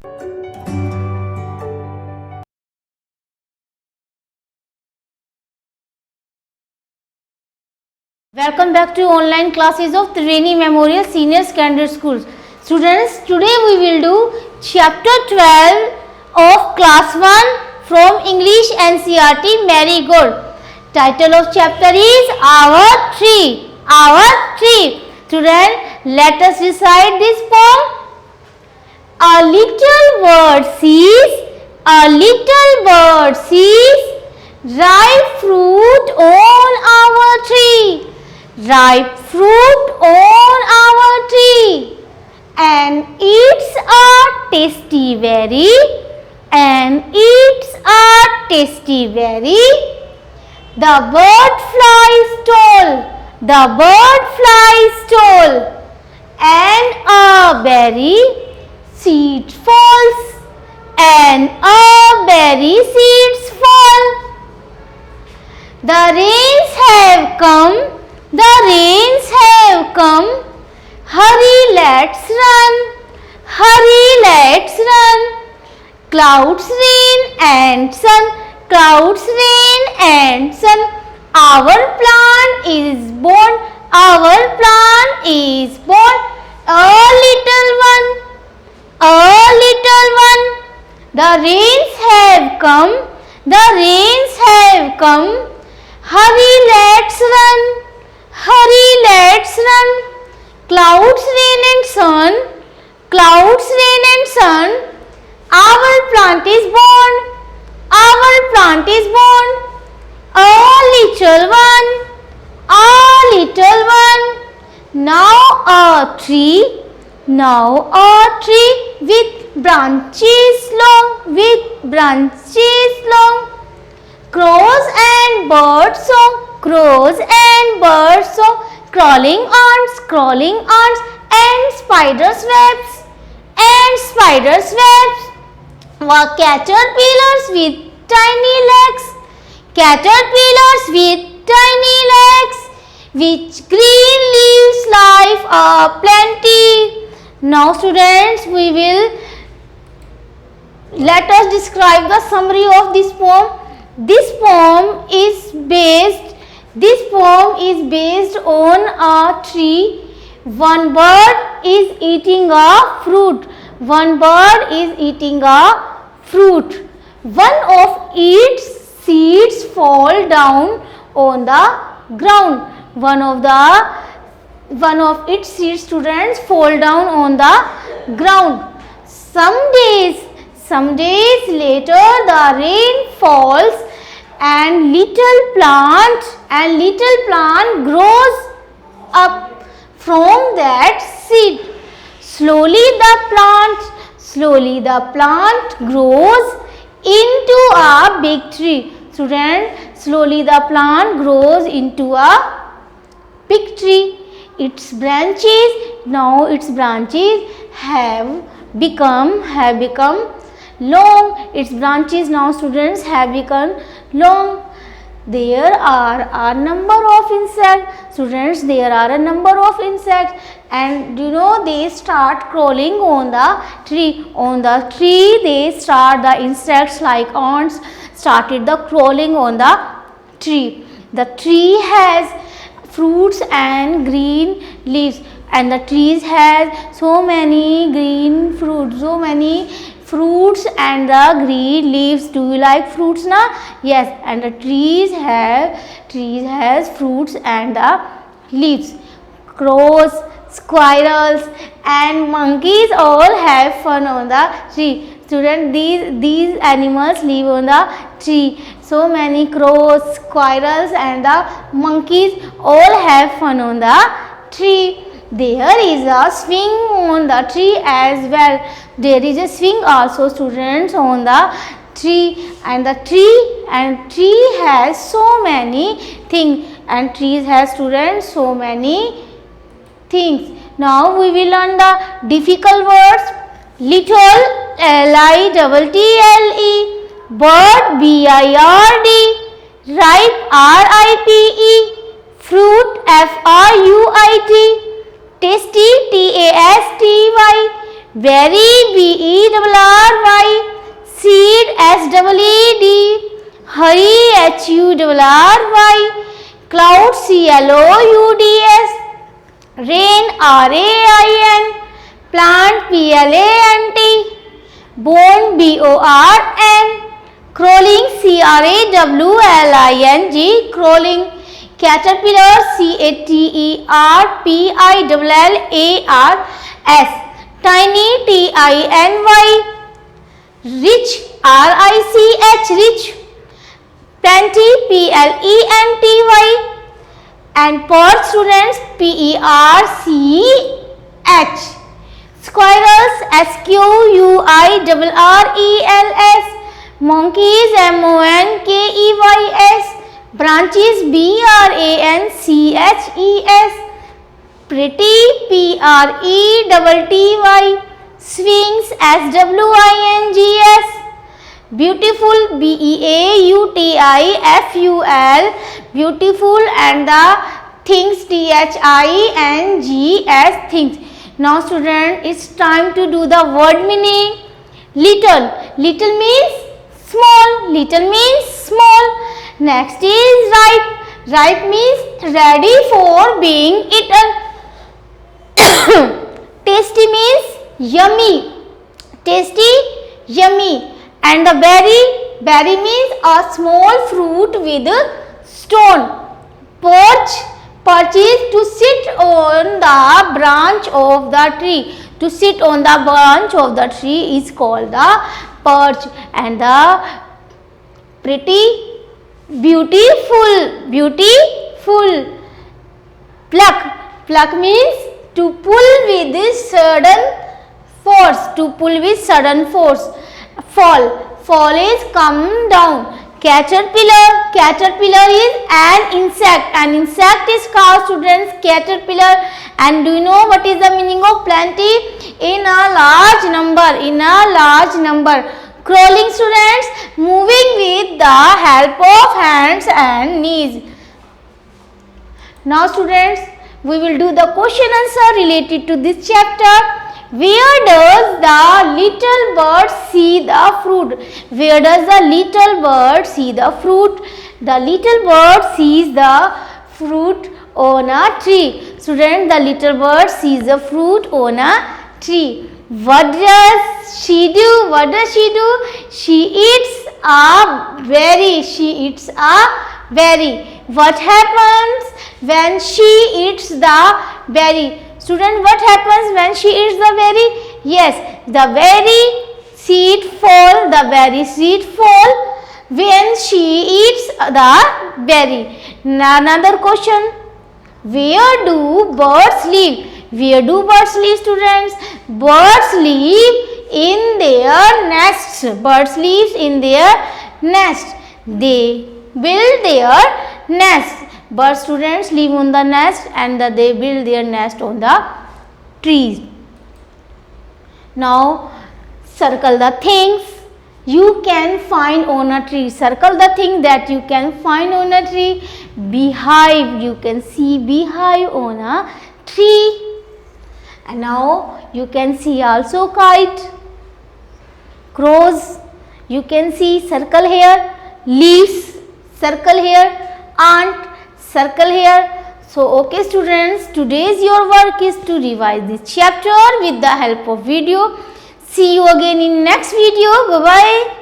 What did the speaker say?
Welcome back to online classes of Triveni Memorial Senior Secondary School. Students, today we will do chapter 12 of class 1 from English NCERT Marigold. Title of chapter is Our Tree. Our Tree. Students, let us recite this poem. A little bird sees ripe fruit on our tree. Ripe fruit on our tree, and it's a tasty berry, and it's a tasty berry. The bird flies tall, and a berry seed falls, and a berry seeds fall. The rains have come. Hurry, let's run. Clouds, rain and sun. Our plant is born. A little one. The rains have come. Hurry, let's run. Clouds, rain and sun. Our plant is born. A little one. Now a tree with branches long. Crows and birds song, crawling ants and spiders webs. Were caterpillars with tiny legs, which green leaves life a plenty. Now students, let us describe the summary of this poem. This poem is based on a tree. One bird is eating a fruit. One of its seeds fall down on the ground. One of its seeds, students, fall down on the ground. Some days later, the rain falls and little plant grows up from that seed. Slowly the plant grows into a big tree. Students, slowly the plant grows into a big tree. Its branches have become long. Its branches now, students, have become long. There are a number of insects. Students, there are a number of insects, and they start crawling on the tree. On the tree, the insects like ants started the crawling on the tree. The tree has fruits and green leaves, and the trees has so many green fruits and the green leaves. Do you like fruits now? Yes, and the trees has fruits and the leaves. Crows, squirrels and monkeys all have fun on the tree. Students, these animals live on the tree. So many crows, squirrels and the monkeys all have fun on the tree. There is a swing on the tree as well. There is a swing also, students, on the tree, and the tree has so many things, and trees has, students, so many things. Now we will learn the difficult words. Little, L-I-T-T-L-E, bird, B-I-R-D, ripe, R-I-P-E, fruit, F-R-U-I-T, tasty, T-A-S-T-Y, Berry, BERRY. Seed, SEED. Hurry, HURRY. Cloud, CLOUDS. Rain, RAIN. Plant, PLANT. Bone, BORN. Crawling, CRAWLING. Crawling. Caterpillar, CATERPILLARS. Tiny, TINY. Rich, RICH. Rich. Plenty, PLENTY. And perch, students, PERCH. Squirrels, SQUIRRELS. Monkeys, MONKEYS. Branches, BRANCHES. Pretty, PRETTY. Swings, SWINGS. Beautiful, BEAUTIFUL. Beautiful. And the things, THINGS. Things. Now student, it's time to do the word meaning. Little. Little means small. Little means small. Next is ripe. Ripe means ready for being eaten. Tasty means yummy. Tasty, yummy. And the berry. Berry means a small fruit with stone. Perch. Perch is to sit on the branch of the tree. To sit on the branch of the tree is called the perch. And the pretty, beautiful. Beautiful. Pluck. Pluck means to pull with sudden force. To pull with sudden force. Fall. Fall is come down. Caterpillar. Caterpillar is an insect. An insect is called, students, caterpillar. And do you know what is the meaning of plenty? In a large number. In a large number. Crawling, students, moving with the help of hands and knees. Now students, we will do the question answer related to this chapter. Where does the little bird see the fruit? Where does the little bird see the fruit? The little bird sees the fruit on a tree. Student, the little bird sees the fruit on a tree. What does she do? What does she do? She eats a berry. She eats a berry. What happens when she eats the berry? Student, what happens when she eats the berry? Yes, the berry seed fall. The berry seed fall when she eats the berry. Another question. Where do birds live? Where do birds live, students? Birds live in their nests. Birds live in their nest. They build their nest. Bird, students, live on the nest and they build their nest on the trees. Now circle the things you can find on a tree. Circle the thing that you can find on a tree. Beehive. You can see beehive on a tree. And now you can see also kite. Crows. You can see, circle here. Leaves. Circle here. Ant. Circle here. So okay students, today's your work is to revise this chapter with the help of video. See you again in next video. Bye bye.